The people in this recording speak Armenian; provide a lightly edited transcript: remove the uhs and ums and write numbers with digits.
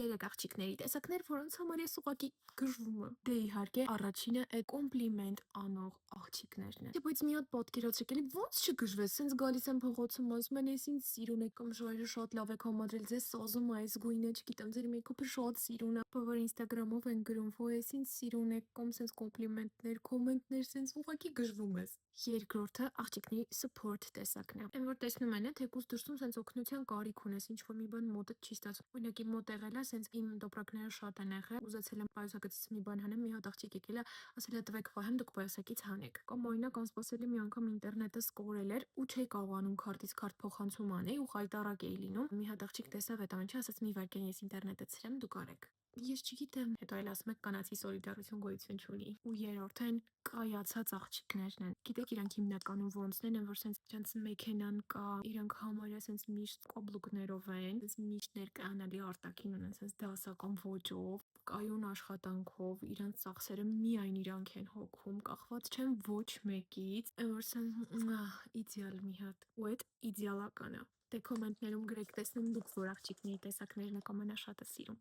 երեք աղջիկների տեսակներ, որոնց համար ես ուղղակի գժվում եմ։ Դե իհարկե, առաջինը այդ կոմպլիմենտ անող աղջիկներն են։ Բայց մի հատ պատկերացրեք, էլի ո՞նց չգժվես, սենց գալիս են փողոցում, ասում են, «Էս ինձ սիրուն է» կամ «Ժայռը շատ լավ եք համադրել, ձեզ սազում է այս գույնը, չգիտեմ, ձեր մեյքափը շատ սիրուն է»։ Բավար Ինստագրամով են գրում, «Ոյ էս ինձ սիրուն է» կամ սենց կոմպլիմենտներ, կոմենտներ, սենց ուղղակի գժվում ես։ Երկրորդը աղջիկների support տեսակն է։ Այն որ տեսնում են, թեկուզ դրսում սենց օգնության կարիք ունես, ինչ որ մի բան մոտդ չի ստացվում։ Օրինակ իմ մոտ եղել է, սենց իմ տոպրակները շատ են եղել, ուզեցել եմ պայուսակից մի բան հանեմ, մի հատ աղջիկ եկել է, ասել է տվեք պահեմ, դուք պայուսակից հանեք։ Կամ օրինակ անսպասելի մի անգամ ինտերնետս կորել էր ու չէի կարողանում քարտից քարտ փոխանցում անեի ու խայտարակ էի լինում։ Մի հատ աղջիկ տեսավ այդ ամենը, ասաց մի վայրկյան ես ինտերնետը ցրեմ, դուք արեք։ Ես չգիտեմ, հետո այլ ասում եք կանացի սոլիդարություն գոյություն չունի։ Ու երրորդը են կայացած աղջիկներն են։ Գիտեք իրանք հիմնականում ոնցն են, որ սենց իրանց մեքենան կա, իրանք համարյա սենց միշտ կոբլուկներով են, սենց միշտ ներկայանալի արտաքին ունեն, սենց դասական ոճով, կայուն աշխատանքով, իրանց ծախսերը միայն իրանք են հոգում, կախված չեն ոչ մեկից, որ սենց իդեալ մի հատ։ Ու այդ իդեալականը։ Դե կոմենտներում գրեք, տեսնում դուք որ աղջիկների տեսակներն եք ամենաշատը սիրում։